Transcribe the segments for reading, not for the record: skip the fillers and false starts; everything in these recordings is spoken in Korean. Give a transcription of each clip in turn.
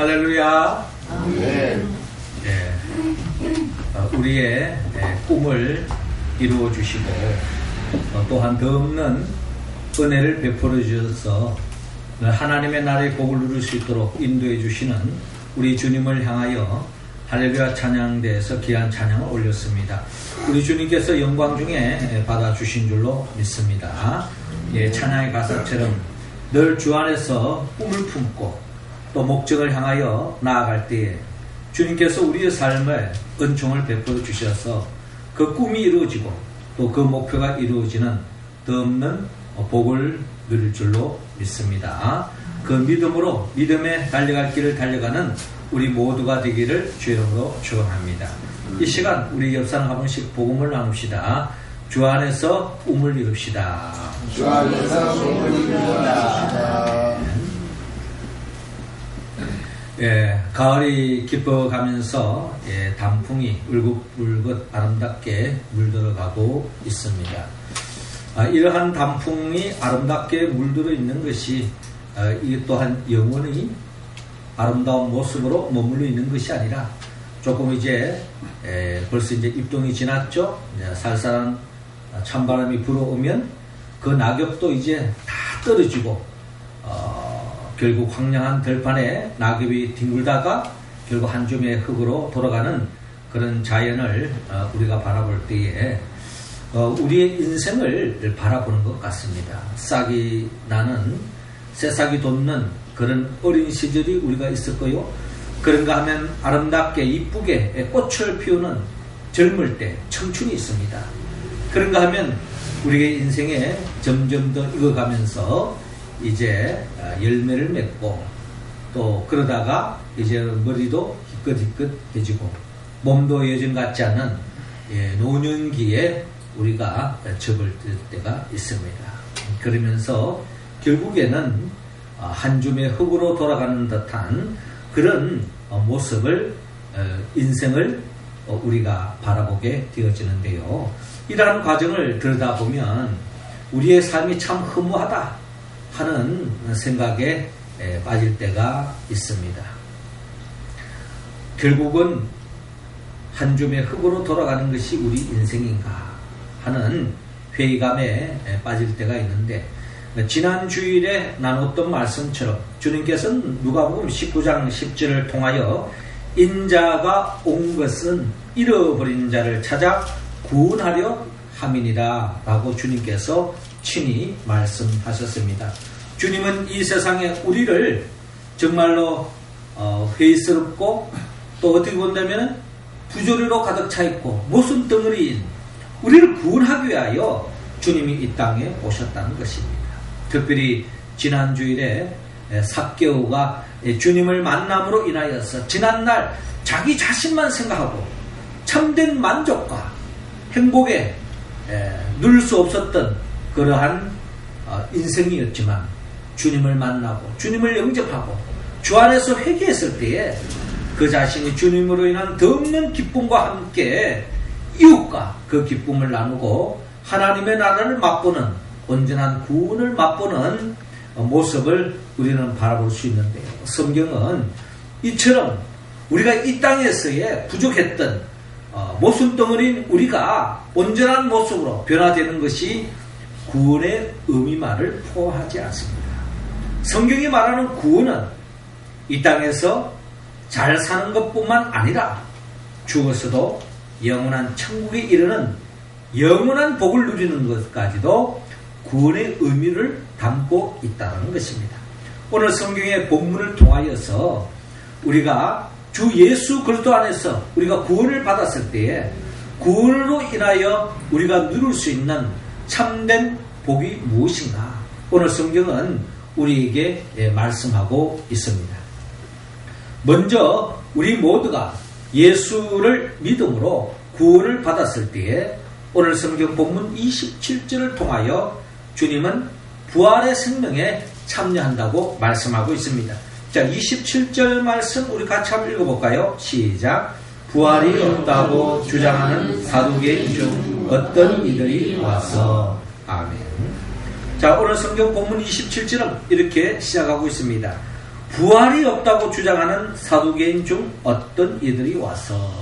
할렐루야. 아멘. 예, 우리의 꿈을 이루어 주시고 또한 더 없는 은혜를 베풀어 주셔서 하나님의 나라의 복을 누릴 수 있도록 인도해 주시는 우리 주님을 향하여 할렐루야 찬양대에서 귀한 찬양을 올렸습니다. 우리 주님께서 영광 중에 받아주신 줄로 믿습니다. 예, 찬양의 가사처럼 늘 주 안에서 꿈을 품고 또 목적을 향하여 나아갈 때에 주님께서 우리의 삶에 은총을 베풀어 주셔서 그 꿈이 이루어지고 또 그 목표가 이루어지는 더 없는 복을 누릴 줄로 믿습니다. 그 믿음으로 믿음에 달려갈 길을 달려가는 우리 모두가 되기를 주의 이름으로 축원합니다. 이 시간 우리 옆 사람 한 번씩 복음을 나눕시다. 주 안에서 꿈을 이룹시다. 주 안에서 꿈을 이룹시다. 예, 가을이 깊어가면서 단풍이 울긋불긋 아름답게 물들어가고 있습니다. 이러한 단풍이 아름답게 물들어 있는 것이 이 또한 영원히 아름다운 모습으로 머물러 있는 것이 아니라 조금 이제 벌써 이제 입동이 지났죠. 살살한 찬바람이 불어오면 그 낙엽도 이제 다 떨어지고 결국 황량한 들판에 낙엽이 뒹굴다가 결국 한 줌의 흙으로 돌아가는 그런 자연을 우리가 바라볼 때에 우리의 인생을 바라보는 것 같습니다. 싹이 나는 새싹이 돋는 그런 어린 시절이 우리가 있었고요. 그런가 하면 아름답게 이쁘게 꽃을 피우는 젊을 때 청춘이 있습니다. 그런가 하면 우리의 인생에 점점 더 익어가면서 이제 열매를 맺고 또 그러다가 이제 머리도 희끗희끗해지고 몸도 예전 같지 않은 노년기에 우리가 접을 들 때가 있습니다. 그러면서 결국에는 한 줌의 흙으로 돌아가는 듯한 그런 모습을 인생을 우리가 바라보게 되어지는데요. 이러한 과정을 들여다보면 우리의 삶이 참 허무하다 하는 생각에 빠질 때가 있습니다. 결국은 한 줌의 흙으로 돌아가는 것이 우리 인생인가 하는 회의감에 빠질 때가 있는데 지난 주일에 나눴던 말씀처럼 주님께서는 누가복음 19장 10절을 통하여 인자가 온 것은 잃어버린 자를 찾아 구원하려 함이니라 라고 주님께서 친히 말씀하셨습니다. 주님은 이 세상에 우리를 정말로 회의스럽고 또 어떻게 본다면 부조리로 가득 차 있고 모순 덩어리인 우리를 구원하기 위하여 주님이 이 땅에 오셨다는 것입니다. 특별히 지난 주일에 삭개오가 주님을 만남으로 인하여서 지난날 자기 자신만 생각하고 참된 만족과 행복에 누릴 수 없었던 그러한 인생이었지만 주님을 만나고 주님을 영접하고 주 안에서 회개했을 때에 그 자신이 주님으로 인한 더 없는 기쁨과 함께 이웃과 그 기쁨을 나누고 하나님의 나라를 맛보는 온전한 구원을 맛보는 모습을 우리는 바라볼 수 있는데요. 성경은 이처럼 우리가 이 땅에서의 부족했던 모순덩어리인 우리가 온전한 모습으로 변화되는 것이 구원의 의미만을 포함하지 않습니다. 성경이 말하는 구원은 이 땅에서 잘 사는 것뿐만 아니라 죽어서도 영원한 천국에 이르는 영원한 복을 누리는 것까지도 구원의 의미를 담고 있다는 것입니다. 오늘 성경의 본문을 통하여서 우리가 주 예수 그리스도 안에서 우리가 구원을 받았을 때에 구원으로 인하여 우리가 누릴 수 있는 참된 복이 무엇인가? 오늘 성경은 우리에게 말씀하고 있습니다. 먼저 우리 모두가 예수를 믿음으로 구원을 받았을 때에 오늘 성경 본문 27절을 통하여 주님은 부활의 생명에 참여한다고 말씀하고 있습니다. 자, 27절 말씀 우리 같이 한번 읽어볼까요? 시작. 부활이 없다고 주장하는 사두개인 중 어떤 이들이 와서. 아멘. 자, 오늘 성경 본문 27절은 이렇게 시작하고 있습니다. 부활이 없다고 주장하는 사두개인 중 어떤 이들이 와서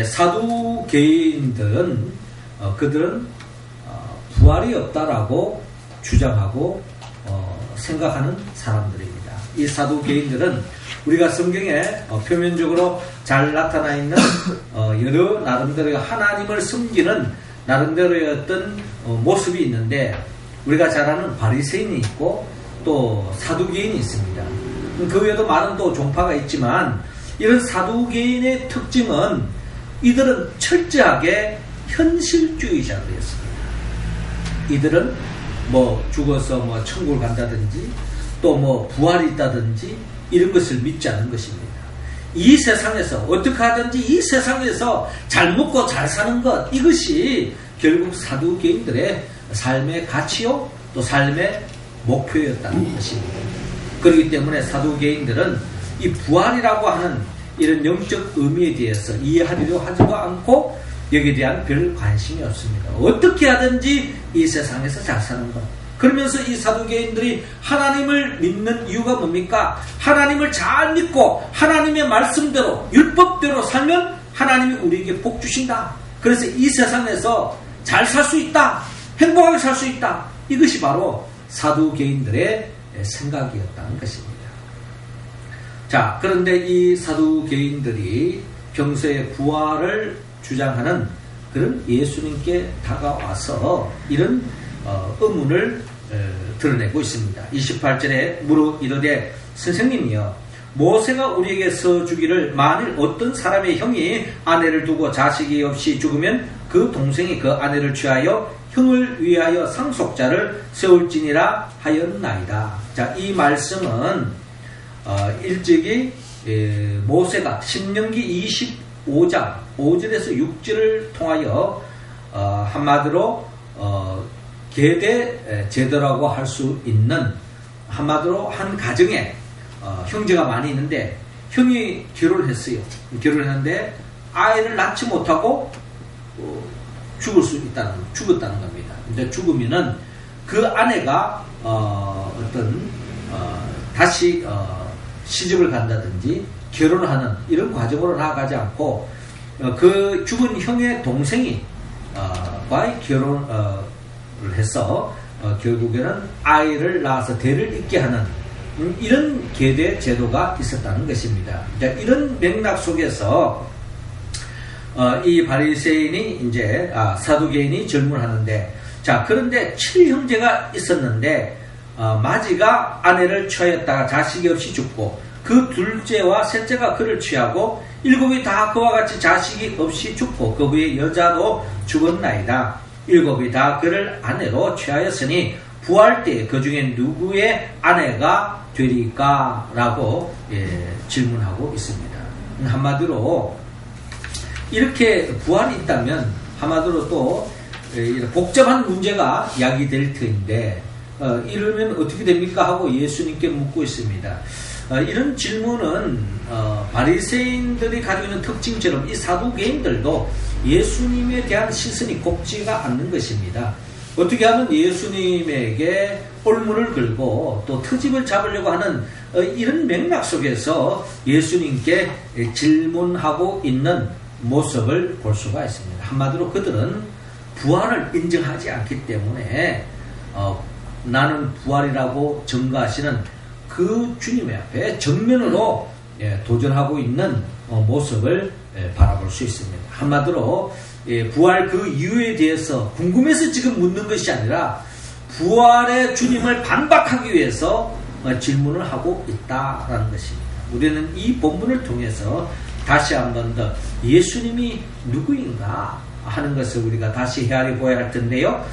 사두개인들은 그들은 부활이 없다라고 주장하고 생각하는 사람들입니다. 이 사두개인들은 우리가 성경에 표면적으로 잘 나타나 있는 여러 나름대로의 하나님을 섬기는 나름대로의 어떤 모습이 있는데, 우리가 잘 아는 바리새인이 있고 또 사두개인이 있습니다. 그 외에도 많은 또 종파가 있지만, 이런 사두개인의 특징은 이들은 철저하게 현실주의자들이었습니다. 이들은 죽어서 천국을 간다든지 또 부활이 있다든지 이런 것을 믿지 않는 것입니다. 이 세상에서 어떻게 하든지 이 세상에서 잘 먹고 잘 사는 것, 이것이 결국 사두개인들의 삶의 가치요 또 삶의 목표였다는 것입니다. 그렇기 때문에 사두개인들은 이 부활이라고 하는 이런 영적 의미에 대해서 이해하려고 하지도 않고 여기에 대한 별 관심이 없습니다. 어떻게 하든지 이 세상에서 잘 사는 것. 그러면서 이 사두개인들이 하나님을 믿는 이유가 뭡니까? 하나님을 잘 믿고 하나님의 말씀대로 율법대로 살면 하나님이 우리에게 복 주신다. 그래서 이 세상에서 잘 살 수 있다. 행복하게 살 수 있다. 이것이 바로 사두개인들의 생각이었다는 것입니다. 자, 그런데 이 사두개인들이 평소에 부활을 주장하는 그런 예수님께 다가와서 이런 의문을 드러내고 있습니다. 28절에 물어 이르되 선생님이여, 모세가 우리에게 써주기를 만일 어떤 사람의 형이 아내를 두고 자식이 없이 죽으면 그 동생이 그 아내를 취하여 형을 위하여 상속자를 세울지니라 하였나이다. 자, 이 말씀은 일찍이 모세가 신명기 25장 5절에서 6절을 통하여 한마디로 계대 제도라고 할 수 있는, 한마디로 한 가정에 형제가 많이 있는데 형이 결혼을 했어요. 결혼했는데 아이를 낳지 못하고 죽었다는 겁니다. 이제 죽으면은 그 아내가 다시 시집을 간다든지 결혼을 하는 이런 과정으로 나아가지 않고 그 죽은 형의 동생이 과의 결혼을 해서 결국에는 아이를 낳아서 대를 잇게 하는 이런 계대 제도가 있었다는 것입니다. 이런 맥락 속에서 이 바리새인이 사두개인이 질문하는데, 자, 그런데 7형제가 있었는데 마지가 아내를 취하였다가 자식이 없이 죽고 그 둘째와 셋째가 그를 취하고 7이 다 그와 같이 자식이 없이 죽고 그 후에 여자도 죽었나이다. 7이 다 그를 아내로 취하였으니 부활 때 그 중에 누구의 아내가 되리까? 라고 질문하고 있습니다. 한마디로 이렇게 부활이 있다면 한마디로 또 복잡한 문제가 야기될 터인데 이러면 어떻게 됩니까? 하고 예수님께 묻고 있습니다. 이런 질문은 바리새인들이 가지고 있는 특징처럼 이 사두개인들도 예수님에 대한 시선이 곱지가 않는 것입니다. 어떻게 하면 예수님에게 올무를 걸고 또 트집을 잡으려고 하는 이런 맥락 속에서 예수님께 질문하고 있는 모습을 볼 수가 있습니다. 한마디로 그들은 부활을 인정하지 않기 때문에 나는 부활이라고 증거하시는 그 주님의 앞에 정면으로 도전하고 있는 모습을 바라볼 수 있습니다. 한마디로 부활 그 이유에 대해서 궁금해서 지금 묻는 것이 아니라 부활의 주님을 반박하기 위해서 질문을 하고 있다라는 것입니다. 우리는 이 본문을 통해서 다시 한 번 더 예수님이 누구인가 하는 것을 우리가 다시 헤아려 보아야 할 텐데요.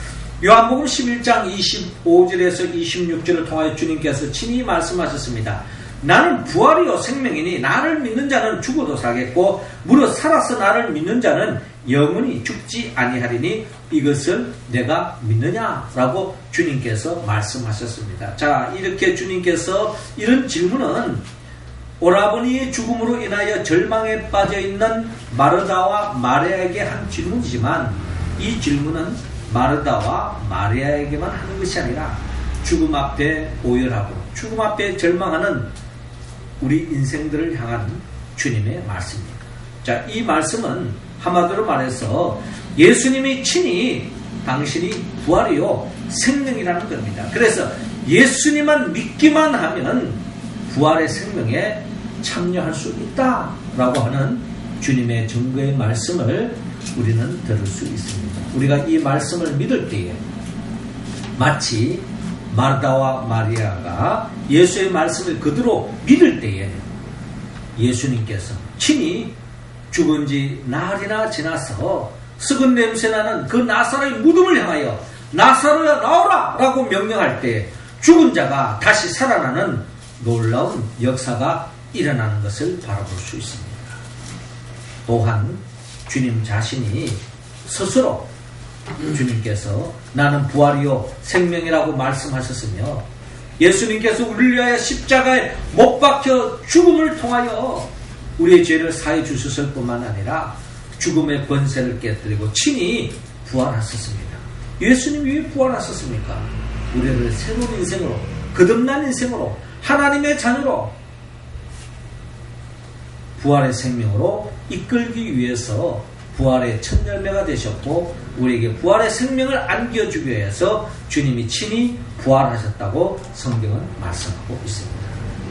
요한복음 11장 25절에서 26절을 통하여 주님께서 친히 말씀하셨습니다. 나는 부활이요 생명이니 나를 믿는 자는 죽어도 살겠고 무릇 살아서 나를 믿는 자는 영원히 죽지 아니하리니 이것을 내가 믿느냐라고 주님께서 말씀하셨습니다. 자, 이렇게 주님께서 이런 질문은 오라버니의 죽음으로 인하여 절망에 빠져있는 마르다와 마리아에게 한 질문이지만 이 질문은 마르다와 마리아에게만 하는 것이 아니라 죽음 앞에 오열하고 죽음 앞에 절망하는 우리 인생들을 향한 주님의 말씀입니다. 자, 이 말씀은 한마디로 말해서 예수님이 친히 당신이 부활이요 생명이라는 겁니다. 그래서 예수님만 믿기만 하면 부활의 생명에 참여할 수 있다라고 하는 주님의 증거의 말씀을 우리는 들을 수 있습니다. 우리가 이 말씀을 믿을 때에 마치 마르다와 마리아가 예수의 말씀을 그대로 믿을 때에 예수님께서 친히 죽은 지 날이나 지나서 썩은 냄새나는 그 나사로의 무덤을 향하여 나사로야 나오라 라고 명령할 때 죽은 자가 다시 살아나는 놀라운 역사가 일어나는 것을 바라볼 수 있습니다. 또한 주님 자신이 스스로 주님께서 나는 부활이요 생명이라고 말씀하셨으며 예수님께서 우리를 위하여 십자가에 못 박혀 죽음을 통하여 우리의 죄를 사해 주셨을 뿐만 아니라 죽음의 권세를 깨뜨리고 친히 부활하셨습니다. 예수님이 왜 부활하셨습니까? 우리를 새로운 인생으로, 거듭난 인생으로, 하나님의 자녀로, 부활의 생명으로 이끌기 위해서 부활의 첫 열매가 되셨고 우리에게 부활의 생명을 안겨주기 위해서 주님이 친히 부활하셨다고 성경은 말씀하고 있습니다.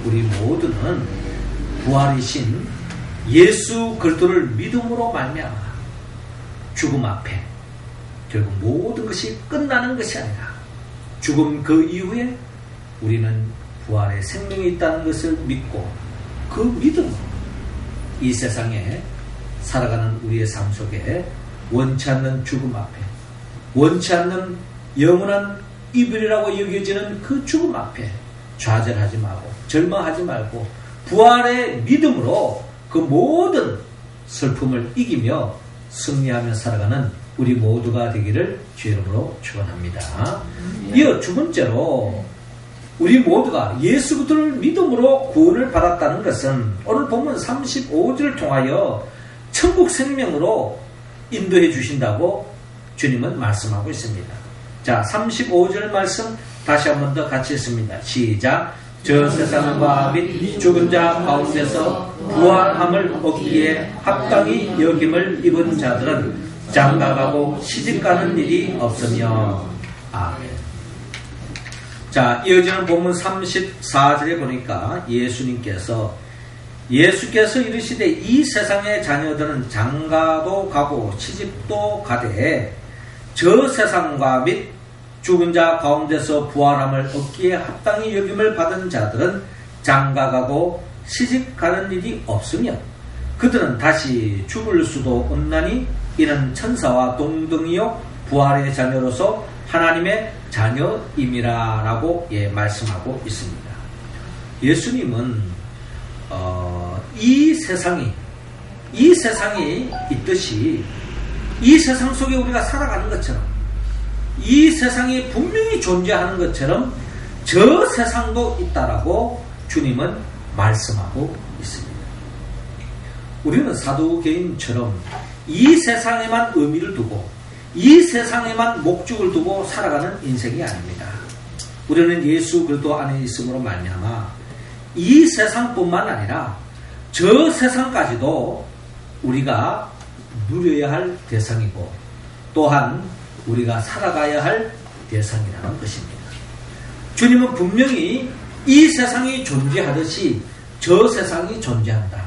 우리 모두는 부활이신 예수 그리스도를 믿음으로 말미암아 죽음 앞에 결국 모든 것이 끝나는 것이 아니라 죽음 그 이후에 우리는 부활의 생명이 있다는 것을 믿고 그 믿음으로 이 세상에 살아가는 우리의 삶 속에 원치 않는 죽음 앞에 원치 않는 영원한 이별이라고 여겨지는 그 죽음 앞에 좌절하지 말고 절망하지 말고 부활의 믿음으로 그 모든 슬픔을 이기며 승리하며 살아가는 우리 모두가 되기를 주의 이름으로 축원합니다. 이어 두 번째로 우리 모두가 예수 그리스도를 믿음으로 구원을 받았다는 것은 오늘 본문 35절을 통하여 천국 생명으로 인도해 주신다고 주님은 말씀하고 있습니다. 자, 35절 말씀 다시 한 번 더 같이 읽습니다. 시작. 저 세상과 및 죽은 자 가운데서 부활함을 얻기에 합당히 여김을 입은 자들은 장가가고 시집가는 일이 없으며. 아멘. 자, 이어지는 본문 34절에 보니까 예수께서 이르시되 이 세상의 자녀들은 장가도 가고 시집도 가되 저 세상과 및 죽은 자 가운데서 부활함을 얻기에 합당히 여김을 받은 자들은 장가가고 시집가는 일이 없으며 그들은 다시 죽을 수도 없나니 이는 천사와 동등이요 부활의 자녀로서 하나님의 자녀임이라 라고 말씀하고 있습니다. 예수님은 이 세상이 있듯이 이 세상 속에 우리가 살아가는 것처럼 이 세상이 분명히 존재하는 것처럼 저 세상도 있다라고 주님은 말씀하고 있습니다. 우리는 사도개인처럼 이 세상에만 의미를 두고 이 세상에만 목적을 두고 살아가는 인생이 아닙니다. 우리는 예수 그리스도 안에 있음으로 말미암아 이 세상뿐만 아니라 저 세상까지도 우리가 누려야 할 대상이고 또한 우리가 살아가야 할 대상이라는 것입니다. 주님은 분명히 이 세상이 존재하듯이 저 세상이 존재한다.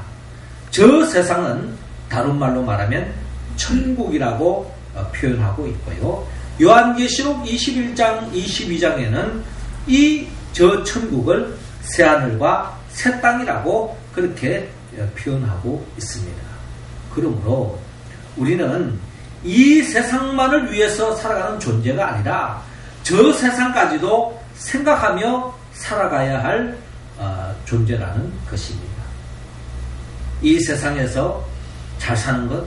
저 세상은 다른 말로 말하면 천국이라고 표현하고 있고요. 요한계시록 21장 22장에는 이 저 천국을 새하늘과 새 땅이라고 그렇게 표현하고 있습니다. 그러므로 우리는 이 세상만을 위해서 살아가는 존재가 아니라 저 세상까지도 생각하며 살아가야 할 존재라는 것입니다. 이 세상에서 잘 사는 것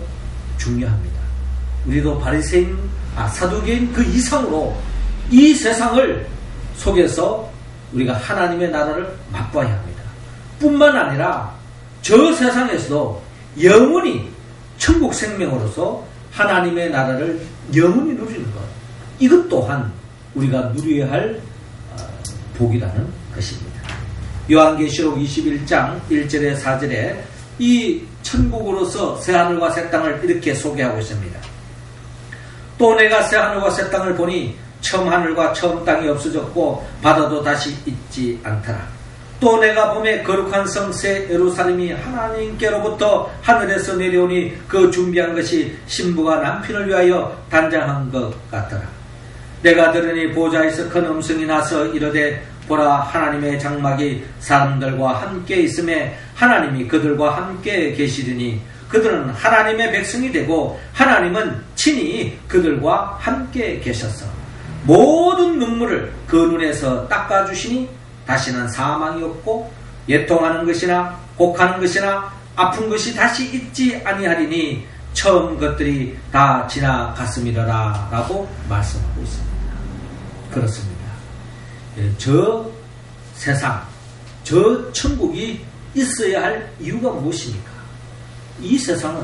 중요합니다. 우리도 바리새인, 사두개인 그 이상으로 이 세상을 속에서 우리가 하나님의 나라를 맛봐야 합니다. 뿐만 아니라 저 세상에서도 영원히 천국 생명으로서 하나님의 나라를 영원히 누리는 것, 이것 또한 우리가 누려야 할 복이라는 것입니다. 요한계시록 21장 1절에 4절에 이 천국으로서 새하늘과 새 땅을 이렇게 소개하고 있습니다. 또 내가 새하늘과 새 땅을 보니 처음 하늘과 처음 땅이 없어졌고 바다도 다시 있지 않더라. 또 내가 보매 거룩한 성 새 예루살렘이 하나님께로부터 하늘에서 내려오니 그 준비한 것이 신부가 남편을 위하여 단장한 것 같더라. 내가 들으니 보좌에서 큰 음성이 나서 이르되 보라, 하나님의 장막이 사람들과 함께 있음에 하나님이 그들과 함께 계시리니 그들은 하나님의 백성이 되고 하나님은 친히 그들과 함께 계셔서 모든 눈물을 그 눈에서 닦아주시니 다시는 사망이 없고 애통하는 것이나 곡하는 것이나 아픈 것이 다시 있지 아니하리니 처음 것들이 다 지나갔음이라라 라고 말씀하고 있습니다. 그렇습니다. 저 세상, 저 천국이 있어야 할 이유가 무엇입니까? 이 세상은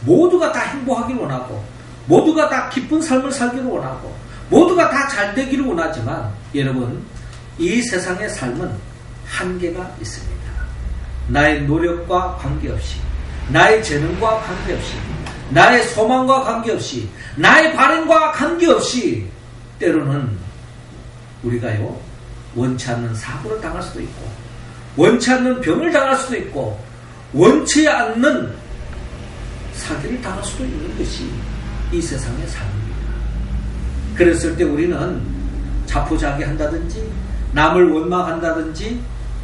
모두가 다 행복하기를 원하고 모두가 다 기쁜 삶을 살기를 원하고 모두가 다 잘 되기를 원하지만 여러분, 이 세상의 삶은 한계가 있습니다. 나의 노력과 관계없이, 나의 재능과 관계없이, 나의 소망과 관계없이, 나의 바램과 관계없이 때로는 우리가요, 원치 않는 사고를 당할 수도 있고 원치 않는 병을 당할 수도 있고 원치 않는 사기를 당할 수도 있는 것이 이 세상의 삶입니다. 그랬을 때 우리는 자포자기한다든지 남을 원망한다든지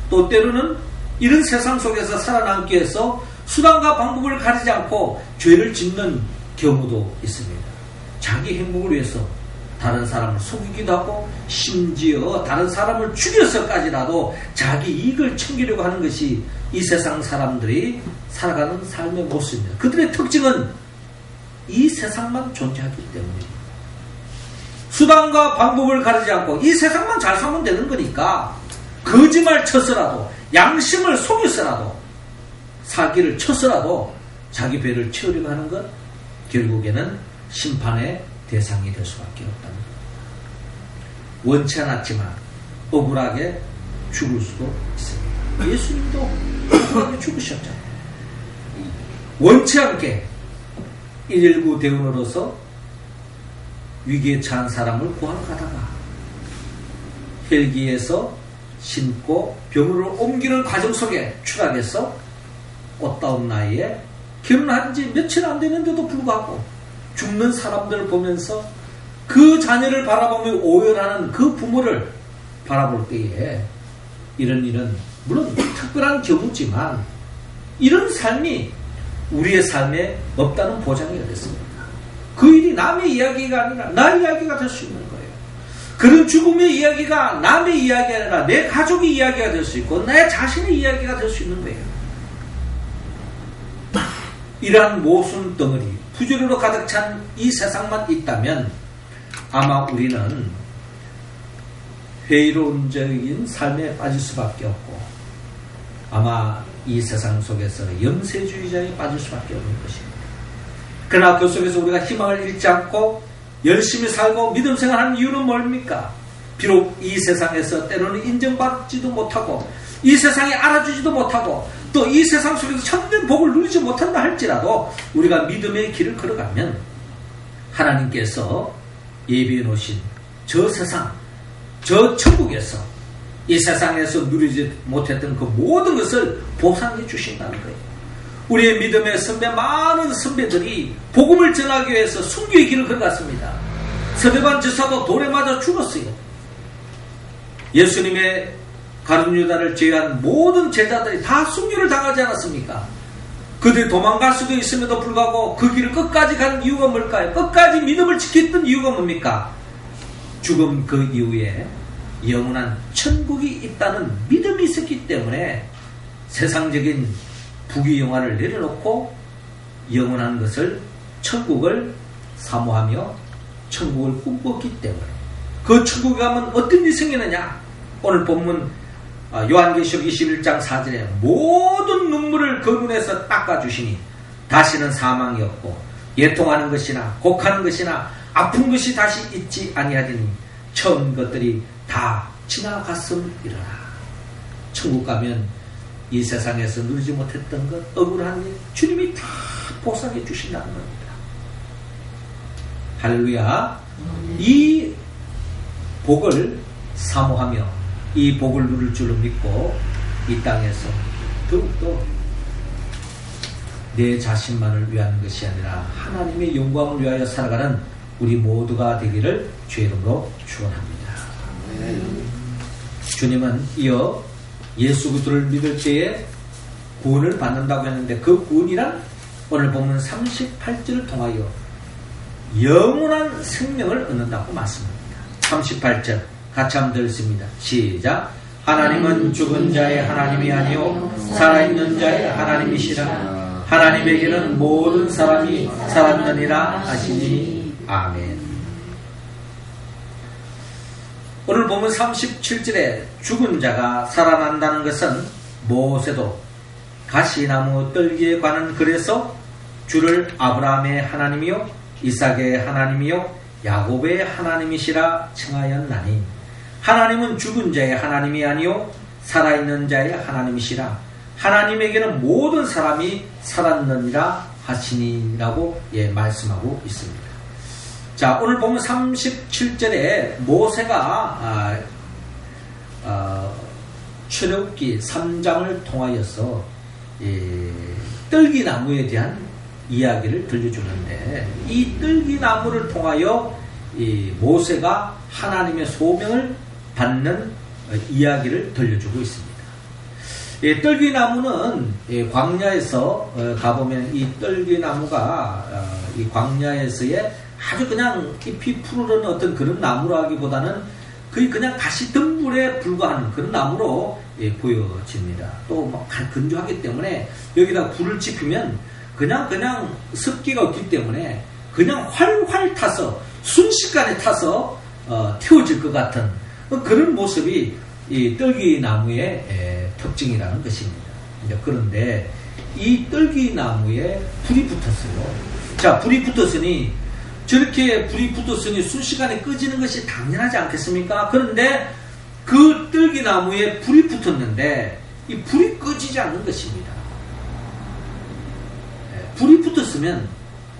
또 때로는 이런 세상 속에서 살아남기 위해서 수단과 방법을 가리지 않고 죄를 짓는 경우도 있습니다. 자기 행복을 위해서 다른 사람을 속이기도 하고 심지어 다른 사람을 죽여서까지라도 자기 이익을 챙기려고 하는 것이 이 세상 사람들이 살아가는 삶의 모습입니다. 그들의 특징은 이 세상만 존재하기 때문입니다. 수단과 방법을 가리지 않고 이 세상만 잘 살면 되는 거니까 거짓말 쳤어라도 양심을 속였어라도 사기를 쳤어라도 자기 배를 채우려고 하는 것, 결국에는 심판의 대상이 될 수밖에 없답니다. 원치 않았지만 억울하게 죽을 수도 있습니다. 예수님도 억울하게 죽으셨잖아요. 원치 않게 119 대원으로서 위기에 처한 사람을 구하러 가다가 헬기에서 신고 병으로 옮기는 과정 속에 추락해서 꽃다운 나이에 결혼한 지 며칠 안 되는데도 불구하고 죽는 사람들을 보면서 그 자녀를 바라보며 오열하는 그 부모를 바라볼 때에 이런 일은 물론 특별한 경우지만 이런 삶이 우리의 삶에 없다는 보장이 어딨습니까? 그 일이 남의 이야기가 아니라 나의 이야기가 될 수 있는 거예요. 그런 죽음의 이야기가 남의 이야기가 아니라 내 가족의 이야기가 될 수 있고 내 자신의 이야기가 될 수 있는 거예요. 이러한 모순 덩어리, 부조리로 가득 찬 이 세상만 있다면 아마 우리는 회의론적인 삶에 빠질 수밖에 없고 아마 이 세상 속에서 염세주의자에 빠질 수밖에 없는 것입니다. 그러나 그 속에서 우리가 희망을 잃지 않고 열심히 살고 믿음 생활하는 이유는 뭡니까? 비록 이 세상에서 때로는 인정받지도 못하고 이 세상에 알아주지도 못하고 또 이 세상 속에서 참된 복을 누리지 못한다 할지라도 우리가 믿음의 길을 걸어가면 하나님께서 예비해 놓으신 저 세상, 저 천국에서 이 세상에서 누리지 못했던 그 모든 것을 보상해 주신다는 거예요. 우리의 믿음의 선배, 많은 선배들이 복음을 전하기 위해서 순교의 길을 걸어갔습니다. 스데반 지사도 돌에 맞아 죽었어요. 예수님의 가룟 유다를 제외한 모든 제자들이 다 순교를 당하지 않았습니까? 그들이 도망갈 수도 있음에도 불구하고 그 길을 끝까지 가는 이유가 뭘까요? 끝까지 믿음을 지켰던 이유가 뭡니까? 죽음 그 이후에 영원한 천국이 있다는 믿음이 있었기 때문에 세상적인 부귀영화를 내려놓고 영원한 것을, 천국을 사모하며 천국을 꿈꿨기 때문에 그 천국에 가면 어떤 일이 생기느냐? 오늘 본문 요한계시록 21장 4절에 모든 눈물을 그 눈에서 닦아주시니 다시는 사망이 없고 애통하는 것이나 곡하는 것이나 아픈 것이 다시 있지 아니하리니 처음 것들이 다 지나갔음이라. 천국 가면 이 세상에서 누리지 못했던 것, 억울한 일, 주님이 다 보상해 주신다는 겁니다. 할렐루야. 이 복을 사모하며 이 복을 누릴 줄을 믿고 이 땅에서 더욱더 내 자신만을 위한 것이 아니라 하나님의 영광을 위하여 살아가는 우리 모두가 되기를 주의 이름으로 축원합니다. 주님은 이어 예수 그리스도를 믿을 때에 구원을 받는다고 했는데 그 구원이란 오늘 보면 38절을 통하여 영원한 생명을 얻는다고 말씀합니다. 38절 같이 한번 들었습니다. 시작. 하나님은 죽은 자의 하나님이 아니요 살아있는 자의 하나님이시라. 하나님에게는 모든 사람이 살았느니라 하시니. 아멘. 오늘 보면 37절에 죽은 자가 살아난다는 것은 모세도 가시나무 떨기에 관한 글에서 주를 아브라함의 하나님이요 이삭의 하나님이요 야곱의 하나님이시라稱하였나니 하나님은 죽은 자의 하나님이 아니요 살아있는 자의 하나님이시라. 하나님에게는 모든 사람이 살았느니라 하시니라고 말씀하고 있습니다. 자, 오늘 보면 37절에 모세가 출애굽기 3장을 통하여서 떨기나무에 대한 이야기를 들려주는데 이 떨기나무를 통하여 모세가 하나님의 소명을 받는 이야기를 들려주고 있습니다. 떨기나무는 광야에서 가보면 이 떨기나무가 이 광야에서의 아주 그냥 잎이 푸르른 어떤 그런 나무라기보다는 거의 그냥 가시덤불에 불과하는 그런 나무로 보여집니다. 또 막 건조하기 때문에 여기다 불을 지피면 그냥 습기가 없기 때문에 그냥 활활 타서 순식간에 타서 태워질 것 같은 그런 모습이 이 떨기나무의 특징이라는 것입니다. 그런데 이 떨기나무에 불이 붙었어요. 자, 불이 붙었으니 저렇게 불이 붙었으니 순식간에 꺼지는 것이 당연하지 않겠습니까? 그런데 그 떨기나무에 불이 붙었는데 이 불이 꺼지지 않는 것입니다. 불이 붙었으면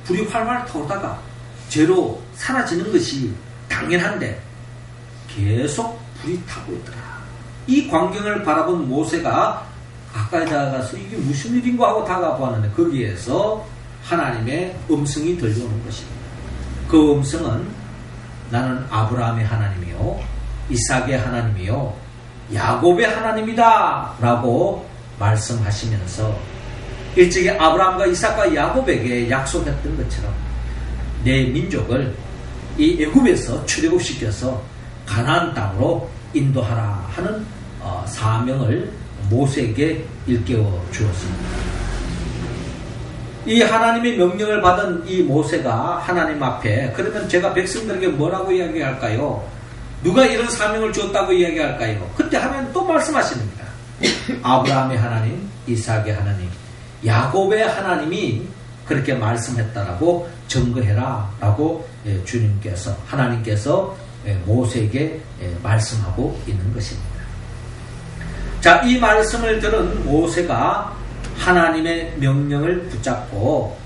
불이 활활 타오다가 죄로 사라지는 것이 당연한데 계속 불이 타고 있더라. 이 광경을 바라본 모세가 가까이 다가가서 이게 무슨 일인가 하고 다가보았는데 거기에서 하나님의 음성이 들려오는 것입니다. 그 음성은 나는 아브라함의 하나님이요 이삭의 하나님이요 야곱의 하나님이다 라고 말씀하시면서 일찍이 아브라함과 이삭과 야곱에게 약속했던 것처럼 내 민족을 이 애굽에서 출애굽시켜서 가나안 땅으로 인도하라 하는 사명을 모세에게 일깨워 주었습니다. 이 하나님의 명령을 받은 이 모세가 하나님 앞에 그러면 제가 백성들에게 뭐라고 이야기할까요? 누가 이런 사명을 주었다고 이야기할까요? 그때 하나님 또 말씀하십니다. 아브라함의 하나님, 이삭의 하나님, 야곱의 하나님이 그렇게 말씀했다라고 증거해라 라고 주님께서 하나님께서 모세에게 말씀하고 있는 것입니다. 자, 이 말씀을 들은 모세가 하나님의 명령을 붙잡고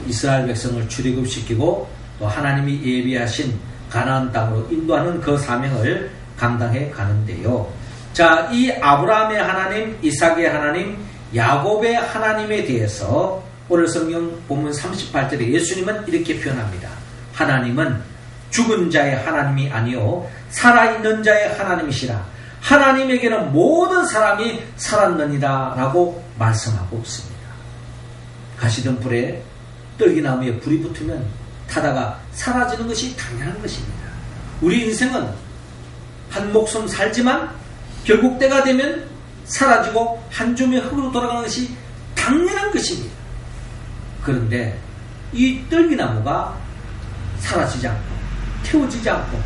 이스라엘 백성을 출애굽시키고 또 하나님이 예비하신 가나안 땅으로 인도하는 그 사명을 감당해 가는데요. 자, 이 아브라함의 하나님, 이삭의 하나님, 야곱의 하나님에 대해서 오늘 성경 본문 38절에 예수님은 이렇게 표현합니다. 하나님은 죽은 자의 하나님이 아니요 살아있는 자의 하나님이시라. 하나님에게는 모든 사람이 살았느니라 라고 말씀하고 있습니다. 가시덤불에 떨기나무에 불이 붙으면 타다가 사라지는 것이 당연한 것입니다. 우리 인생은 한 목숨 살지만 결국 때가 되면 사라지고 한 줌의 흙으로 돌아가는 것이 당연한 것입니다. 그런데 이 떨기나무가 사라지지 않고 태워지지 않고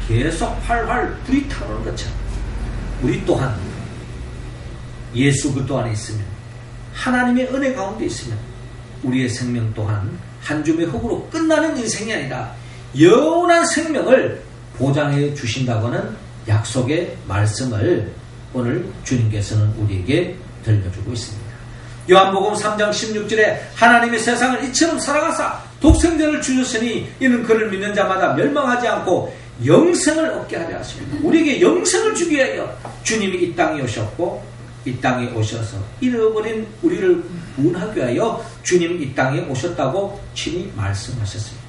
계속 활활 불이 타오르는 것처럼 우리 또한 예수 그리스도 안에 있으면 하나님의 은혜 가운데 있으면 우리의 생명 또한 한 줌의 흙으로 끝나는 인생이 아니라 영원한 생명을 보장해 주신다고는 약속의 말씀을 오늘 주님께서는 우리에게 들려주고 있습니다. 요한복음 3장 16절에 하나님이 세상을 이처럼 사랑하사 독생자를 주셨으니 이는 그를 믿는 자마다 멸망하지 않고 영생을 얻게 하려 하십니다. 우리에게 영생을 주기 위하여 주님이 이 땅에 오셨고 이 땅에 오셔서 잃어버린 우리를 구원하기 위하여 주님이 이 땅에 오셨다고 친히 말씀하셨습니다.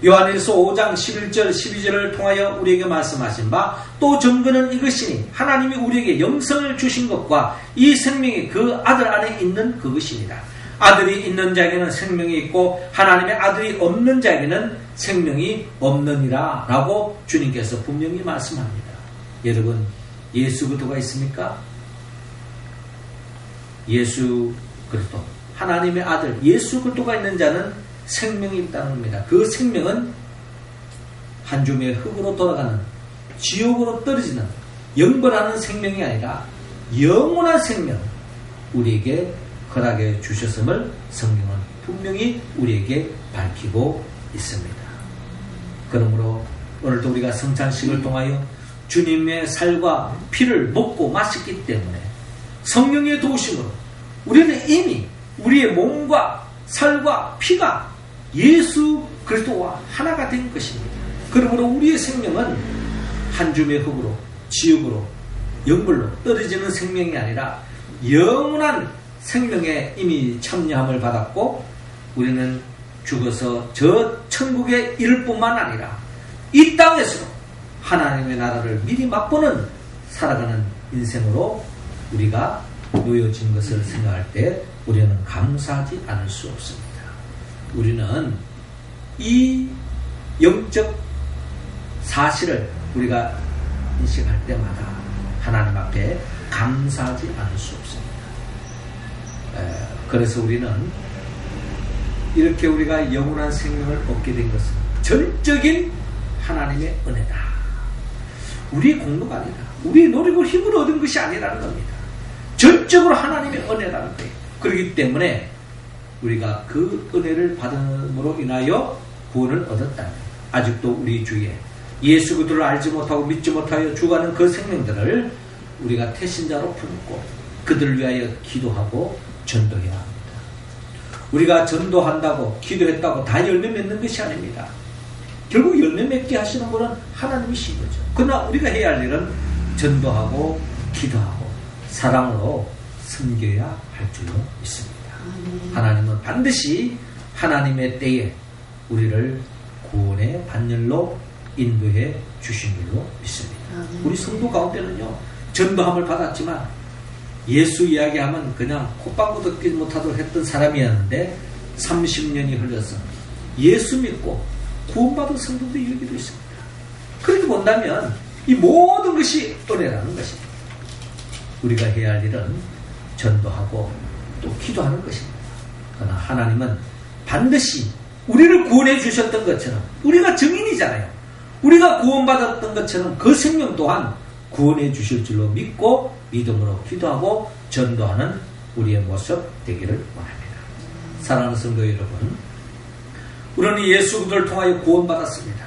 요한일서 5장 11절 12절을 통하여 우리에게 말씀하신 바 또 증거는 이것이니 하나님이 우리에게 영생을 주신 것과 이 생명이 그 아들 안에 있는 그것입니다. 아들이 있는 자에게는 생명이 있고 하나님의 아들이 없는 자에게는 생명이 없느니라 라고 주님께서 분명히 말씀합니다. 여러분, 예수 그리스도가 있습니까? 예수 그리스도, 하나님의 아들 예수 그리스도가 있는 자는 생명이 있다는 겁니다. 그 생명은 한 줌의 흙으로 돌아가는 지옥으로 떨어지는 영벌하는 생명이 아니라 영원한 생명 우리에게 허락해 주셨음을 성경은 분명히 우리에게 밝히고 있습니다. 그러므로 오늘도 우리가 성찬식을 통하여 주님의 살과 피를 먹고 마셨기 때문에 성령의 도우심으로 우리는 이미 우리의 몸과 살과 피가 예수 그리스도와 하나가 된 것입니다. 그러므로 우리의 생명은 한 줌의 흙으로 지옥으로 영불로 떨어지는 생명이 아니라 영원한 생명에 이미 참여함을 받았고 우리는 죽어서 저 천국에 이를 뿐만 아니라 이 땅에서 하나님의 나라를 미리 맛보는 살아가는 인생으로 우리가 놓여진 것을 생각할 때 우리는 감사하지 않을 수 없습니다. 우리는 이 영적 사실을 우리가 인식할 때마다 하나님 앞에 감사하지 않을 수 없습니다. 그래서 우리는 이렇게 우리가 영원한 생명을 얻게 된 것은 전적인 하나님의 은혜다. 우리의 공로가 아니다. 우리의 노력으로 힘으로 얻은 것이 아니라는 겁니다. 전적으로 하나님의 은혜라는 거예요. 그렇기 때문에 우리가 그 은혜를 받음으로 인하여 구원을 얻었다. 아직도 우리 주위에 예수 그리스도를 알지 못하고 믿지 못하여 죽어가는 그 생명들을 우리가 태신자로 품고 그들을 위하여 기도하고 전도해야 합니다. 우리가 전도한다고 기도했다고 다 열매 맺는 것이 아닙니다. 결국 열매 맺게 하시는 분은 하나님이신 거죠. 그러나 우리가 해야 할 일은 전도하고 기도하고 사랑으로 섬겨야 할 줄로 믿습니다. 하나님은 반드시 하나님의 때에 우리를 구원의 반열로 인도해 주신 줄로 믿습니다. 우리 성도 가운데는요, 전도함을 받았지만 예수 이야기하면 그냥 콧방구 듣지 못하도록 했던 사람이었는데 30년이 흘러서 예수 믿고 구원받은 성도들이 여기도 있습니다. 그렇게 본다면 이 모든 것이 은혜라는 것입니다. 우리가 해야 할 일은 전도하고 또 기도하는 것입니다. 그러나 하나님은 반드시 우리를 구원해 주셨던 것처럼 우리가 증인이잖아요. 우리가 구원받았던 것처럼 그 생명 또한 구원해 주실 줄로 믿고 믿음으로 기도하고 전도하는 우리의 모습 되기를 원합니다. 사랑하는 성도 여러분, 우리는 예수 그리스도를 통하여 구원받았습니다.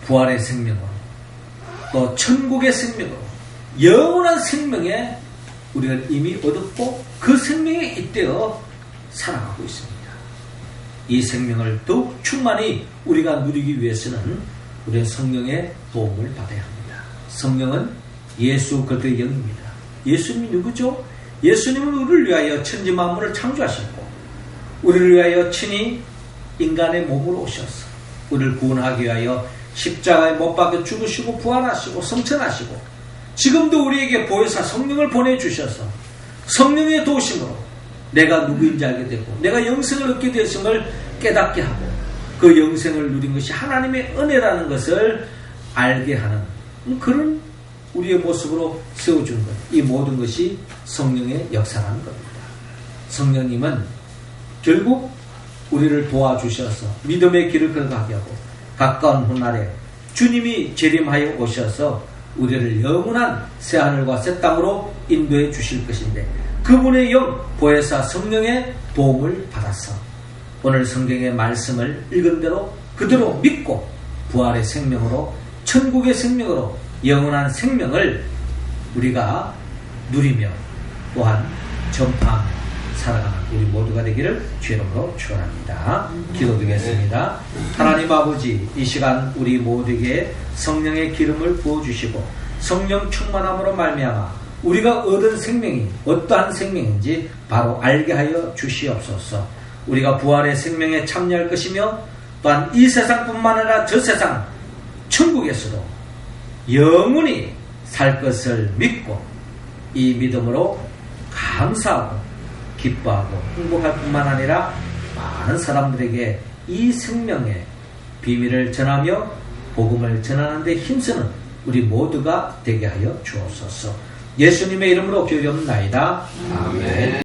부활의 생명으로 또 천국의 생명으로 영원한 생명에 우리가 이미 얻었고 그 생명에 잇대어 살아가고 있습니다. 이 생명을 더욱 충만히 우리가 누리기 위해서는 우리는 성령의 도움을 받아야 합니다. 성령은 예수 그리스도의 영입니다. 예수님이 누구죠? 예수님은 우리를 위하여 천지 만물을 창조하셨고 우리를 위하여 친히 인간의 몸으로 오셔서 우리를 구원하기 위하여 십자가에 못 박혀 죽으시고 부활하시고 성천하시고 지금도 우리에게 보혜사 성령을 보내주셔서 성령의 도우심으로 내가 누구인지 알게 되고 내가 영생을 얻게 되었음을 깨닫게 하고 그 영생을 누린 것이 하나님의 은혜라는 것을 알게 하는 그런 우리의 모습으로 세워준 것. 이 모든 것이 성령의 역사라는 겁니다. 성령님은 결국 우리를 도와주셔서 믿음의 길을 걸어가게 하고 가까운 훗날에 주님이 재림하여 오셔서 우리를 영원한 새하늘과 새 땅으로 인도해 주실 것인데 그분의 영 보혜사 성령의 도움을 받아서 오늘 성경의 말씀을 읽은 대로 그대로 믿고 부활의 생명으로 천국의 생명으로 영원한 생명을 우리가 누리며 또한 전파하며 살아가는 우리 모두가 되기를 주의 이름으로 축원합니다. 기도드리겠습니다. 하나님 아버지, 이 시간 우리 모두에게 성령의 기름을 부어주시고 성령 충만함으로 말미암아 우리가 얻은 생명이 어떠한 생명인지 바로 알게 하여 주시옵소서. 우리가 부활의 생명에 참여할 것이며 또한 이 세상뿐만 아니라 저 세상 천국에서도 영원히 살 것을 믿고 이 믿음으로 감사하고 기뻐하고 행복할 뿐만 아니라 많은 사람들에게 이 생명의 비밀을 전하며 복음을 전하는 데 힘쓰는 우리 모두가 되게 하여 주옵소서. 예수님의 이름으로 기도하옵나이다. 아멘.